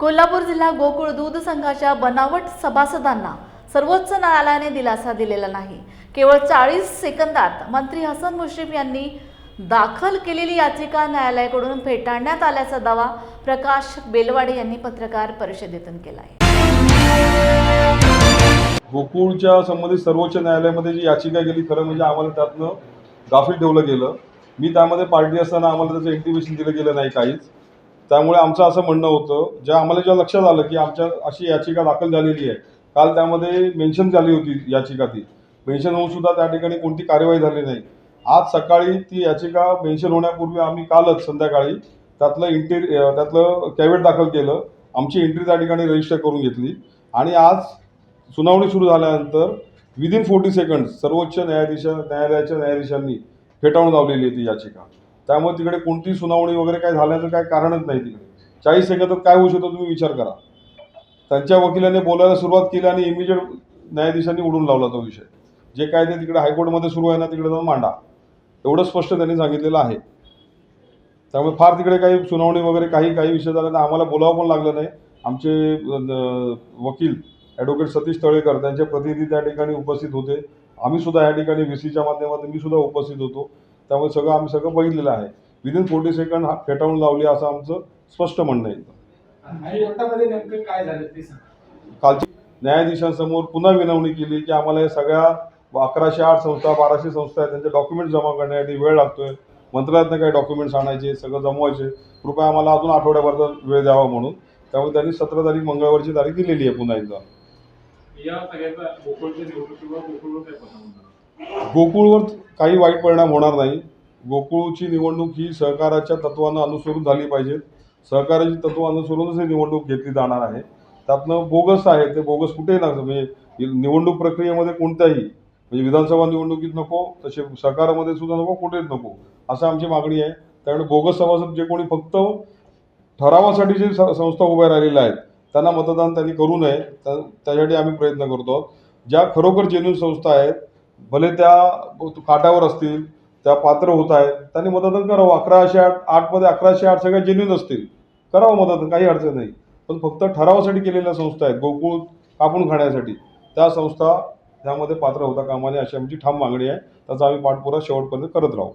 कोल्हापूर जिल्हा गोकुळ दूध संघाच्या बनावट सभासदांना सर्वोच्च न्यायालयाने दिलासा दिलेला नाही। केवळ 40 सेकंदात मंत्री हसन मुश्रीफ यांनी दाखल केलेली याचिका न्यायालयाकडून फेटाळण्यात आल्याचा दावा प्रकाश बेलवाडे यांनी पत्रकार परिषदेतून केला आहे। गोकुळच्या संबंधित सर्वोच्च न्यायालयामध्ये जी याचिका गेली, खरं म्हणजे आम्हाला त्यातनं गाफील ठेवलं गेलं। मी त्यामध्ये पार्टी असताना आम्हाला त्याचं इंटिमेशन दिलं गेलं नाही काहीच। त्यामुळे आमचं असं म्हणणं होतं, जेव्हा लक्षात आलं की आमच्या अशी याचिका दाखल झालेली आहे, काल त्यामध्ये मेन्शन झाली होती याचिका, ती मेन्शन होऊन सुद्धा त्या ठिकाणी कोणती कार्यवाही झाली नाही। आज सकाळी ती याचिका मेन्शन होण्यापूर्वी आम्ही कालच संध्याकाळी त्यातलं कॅव्हेट दाखल केलं, आमची एंट्री त्या ठिकाणी रजिस्टर करून घेतली आणि आज सुनावणी सुरू झाल्यानंतर विदिन 40 सेकंड्स सर्वोच्च न्यायालयाच्या न्यायाधीशांनी फेटाळून लावलेली आहे ती याचिका। त्यामुळे तिकडे कोणती सुनावणी वगैरे काय झाल्याचं काय कारणच नाही। तिकडे 40 सेकंदात काय होऊ शकतं तुम्ही विचार करा। त्यांच्या वकिलाने बोलायला सुरुवात केली आणि इमिजिएट न्यायाधीशांनी उडून लावला तो विषय। जे काय ते तिकडे हायकोर्टमध्ये सुरू आहे ना, तिकडे जाऊन मांडा, एवढं स्पष्ट त्यांनी सांगितलेलं आहे। त्यामुळे फार तिकडे काही सुनावणी वगैरे काही विषय झाला नाही, आम्हाला बोलावं पण लागलं नाही। आमचे वकील ॲडव्होकेट सतीश तळेकर त्यांचे प्रतिनिधी त्या ठिकाणी उपस्थित होते। आम्ही सुद्धा या ठिकाणी VCच्या माध्यमातून मी सुद्धा उपस्थित होतो। त्यामुळे आम्ही सगळं बघितलेलं आहे। विदिन 40 सेकंड फेटाळून लावली असं आमचं स्पष्ट म्हणणं आहे। कोर्टामध्ये नेमकं काय झालं ते सांगा। कालची न्यायाधीशांसमोर पुन्हा विनवणी केली की आम्हाला हे सगळ्या 1108 संस्था 1200 संस्था आहेत, त्यांचे डॉक्युमेंट जमा करण्यासाठी वेळ लागतोय, मंत्रालयातनं काही डॉक्युमेंट्स आणायचे, सगळं जमवायचे, कृपया आम्हाला अजून आठवड्याभर वेळ द्यावा म्हणून। त्यामुळे त्यांनी 17 तारीख मंगळवारची तारीख दिलेली आहे पुन्हा एकदा। या सगळ्याचा गोकुळच्या निवडणुकीवर गोकुळवर काय परिणाम होणार? गोकुळवर काही वाईट परिणाम होणार नाही। गोकुळची निवडणूक ही सहकाराच्या तत्वानं अनुसरून झाली पाहिजे। सहकाराची तत्व अनुसरूनच ही निवडणूक घेतली जाणार आहे। त्यातनं बोगस आहे ते बोगस कुठेही नसतं, म्हणजे निवडणूक प्रक्रियेमध्ये कोणत्याही, म्हणजे विधानसभा निवडणुकीत नको, तसे सहकारामध्ये सुद्धा नको, कुठेच नको, असं आमची मागणी आहे। त्यामुळे बोगस सभासद जे कोणी फक्त ठरावासाठी जे संस्था उभ्या राहिलेल्या आहेत त्यांना मतदान त्यांनी करू नये, त्यासाठी आम्ही प्रयत्न करतो आहोत। ज्या खरोखर जेन्युइन संस्था आहेत, भले त्या काठावर असतील, त्या पात्र होत आहेत, त्यांनी मतदान करावं। 1108 मध्ये 1108 सगळ्या जेन्युइन असतील, करावं मतदान, काही अडचण नाही। पण फक्त ठरावासाठी केलेल्या संस्था आहेत, गोकुळ कापून खाण्यासाठी, त्या संस्था त्यामध्ये पात्र होता कामा नये अशी आमची ठाम मागणी आहे। त्याचा आम्ही पाठपुरावा शेवटपर्यंत करत राहू।